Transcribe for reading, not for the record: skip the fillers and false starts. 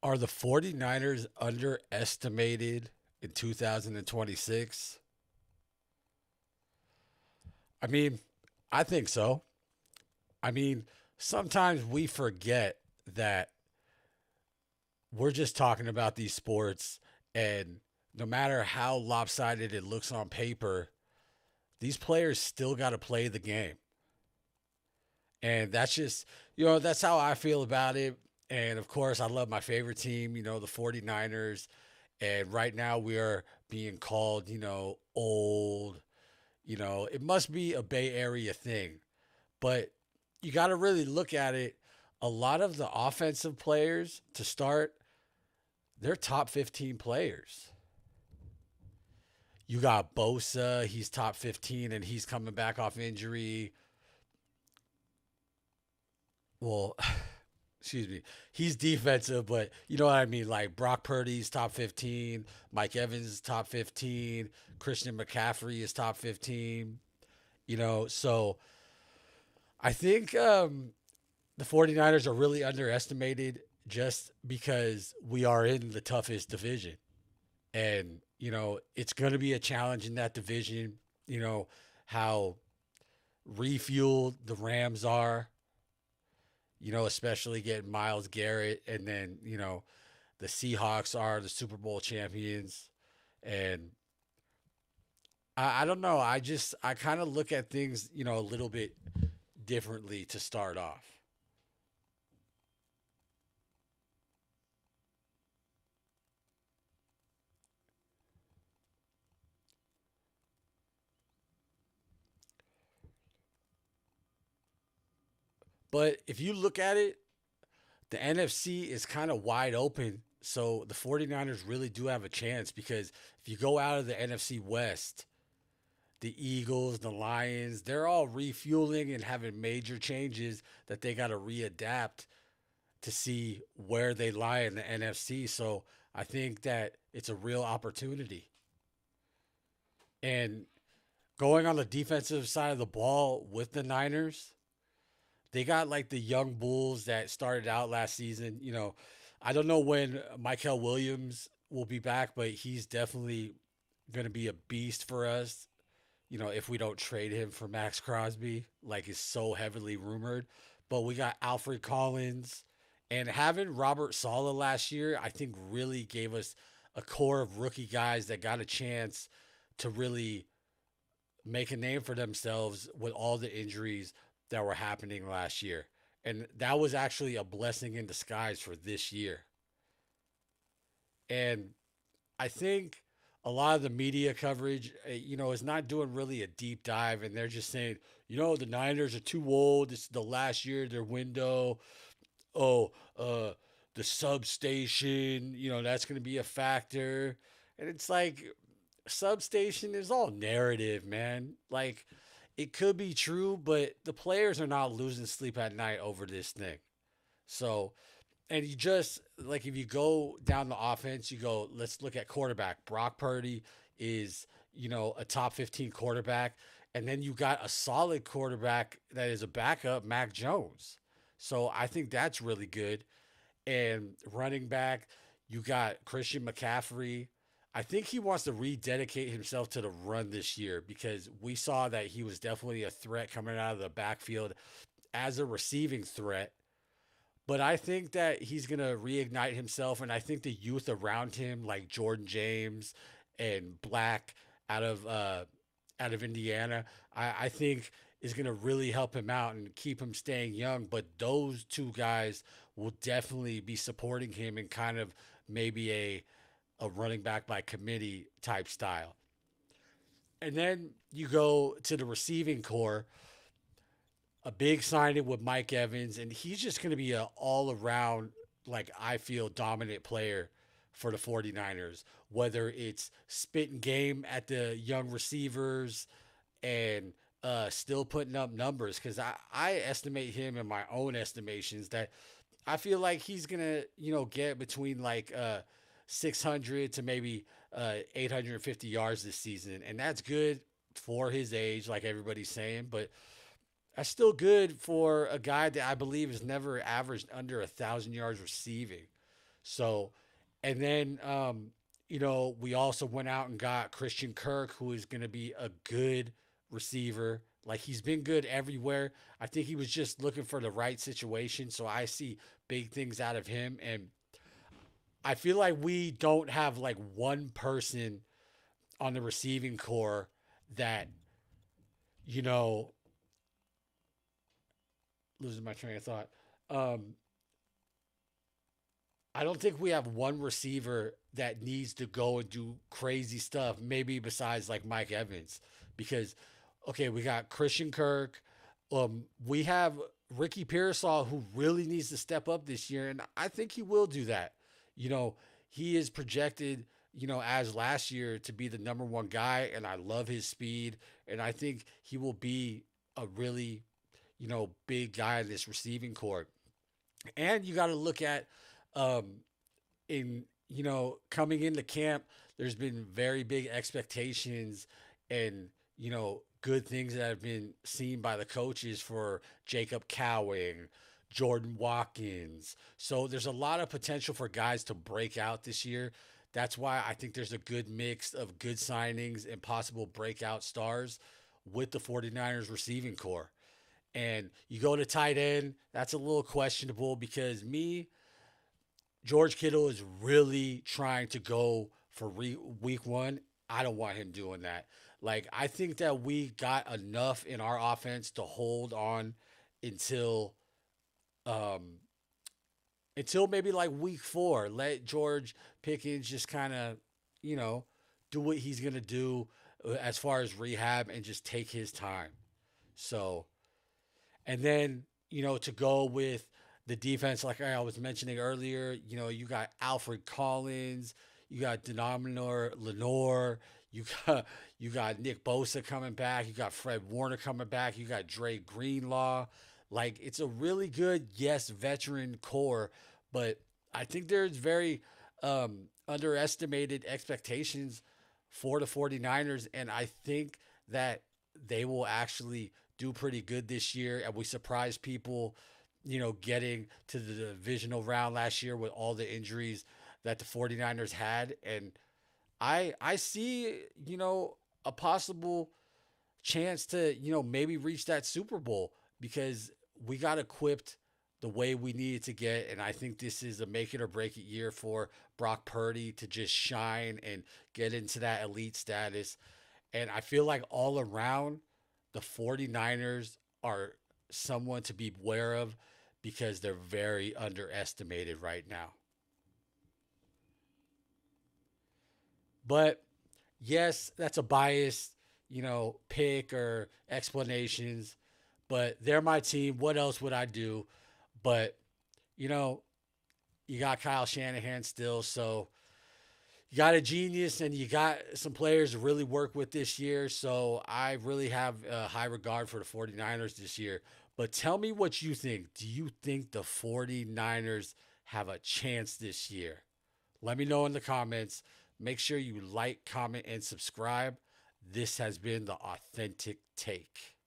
Are the 49ers underestimated in 2026? I mean, I think so. I mean, sometimes we forget that we're just talking about these sports, and no matter how lopsided it looks on paper, these players still got to play the game. And that's just, that's how I feel about it. And of course, I love my favorite team, the 49ers. And right now we are being called, old. It must be a Bay Area thing. But you got to really look at it. A lot of the offensive players to start, they're top 15 players. You got Bosa, he's top 15 and he's coming back off injury. Well, excuse me, he's defensive, but you know what I mean? Like Brock Purdy's top 15, Mike Evans is top 15, Christian McCaffrey is top 15, so I think the 49ers are really underestimated just because we are in the toughest division. And, it's going to be a challenge in that division, how refueled the Rams are, especially getting Miles Garrett. And then, the Seahawks are the Super Bowl champions. And I don't know. I kind of look at things, a little bit differently to start off. But if you look at it, the NFC is kind of wide open. So the 49ers really do have a chance because if you go out of the NFC West, the Eagles, the Lions, they're all refueling and having major changes that they got to readapt to see where they lie in the NFC. So I think that it's a real opportunity. And going on the defensive side of the ball with the Niners, they got like the young bulls that started out last season. I don't know when Michael Williams will be back, but he's definitely going to be a beast for us. If we don't trade him for Max Crosby, like is so heavily rumored. But we got Alfred Collins, and having Robert Sala last year, I think really gave us a core of rookie guys that got a chance to really make a name for themselves with all the injuries that were happening last year. And that was actually a blessing in disguise for this year. And I think a lot of the media coverage, is not doing really a deep dive. And they're just saying, the Niners are too old. This is the last year of their window. Oh, the substation, that's going to be a factor. And it's like, substation is all narrative, man. Like, it could be true, but the players are not losing sleep at night over this thing. So, and you just like if you go down the offense, you go, let's look at quarterback. Brock Purdy is, a top 15 quarterback. And then you got a solid quarterback that is a backup, Mac Jones. So I think that's really good. And running back, you got Christian McCaffrey. I think he wants to rededicate himself to the run this year because we saw that he was definitely a threat coming out of the backfield as a receiving threat. But I think that he's going to reignite himself. And I think the youth around him, like Jordan James and Black out of, uh, out of Indiana, I think is going to really help him out and keep him staying young. But those two guys will definitely be supporting him in kind of maybe a running back by committee type style. And then you go to the receiving core, a big signing with Mike Evans, and he's just going to be an all around, like, I feel, dominant player for the 49ers, whether it's spitting game at the young receivers and still putting up numbers. Because I estimate him in my own estimations that I feel like he's going to, get between like 600 to maybe 850 yards this season. And that's good for his age, like everybody's saying. But that's still good for a guy that I believe has never averaged under 1,000 yards receiving. So, and then, we also went out and got Christian Kirk, who is going to be a good receiver. Like he's been good everywhere. I think he was just looking for the right situation. So I see big things out of him. And I feel like we don't have like one person on the receiving core that, you know, losing my train of thought. Um, I don't think we have one receiver that needs to go and do crazy stuff, maybe besides like Mike Evans. Because, okay, we got Christian Kirk. We have Ricky Pearsall, who really needs to step up this year, and I think he will do that. You know, he is projected, as last year to be the number one guy, and I love his speed, and I think he will be a really, big guy in this receiving core. And you got to look at um, in coming into camp, there's been very big expectations and good things that have been seen by the coaches for Jacob Cowing, Jordan Watkins. So there's a lot of potential for guys to break out this year. That's why I think there's a good mix of good signings and possible breakout stars with the 49ers receiving core. And you go to tight end, that's a little questionable because George Kittle is really trying to go for week one. I don't want him doing that. Like, I think that we got enough in our offense to hold on until um, until maybe like week four. Let George Pickens just kind of, you know, do what he's gonna do as far as rehab and just take his time. So, and then, to go with the defense, like I was mentioning earlier, you got Alfred Collins, you got Denominator Lenore, you got you got Nick Bosa coming back, you got Fred Warner coming back, you got Dre Greenlaw. Like it's a really good, yes, veteran core, but I think there's very underestimated expectations for the 49ers, and I think that they will actually do pretty good this year. And we surprised people, getting to the divisional round last year with all the injuries that the 49ers had. And I see, a possible chance to, maybe reach that Super Bowl because we got equipped the way we needed to get. And I think this is a make it or break it year for Brock Purdy to just shine and get into that elite status. And I feel like all around, the 49ers are someone to be aware of because they're very underestimated right now. But yes, that's a biased, pick or explanations, but they're my team. What else would I do? But, you know, you got Kyle Shanahan still, so you got a genius and you got some players to really work with this year. So I really have a high regard for the 49ers this year. But tell me what you think. Do you think the 49ers have a chance this year? Let me know in the comments. Make sure you like, comment, and subscribe. This has been the Authentic Take.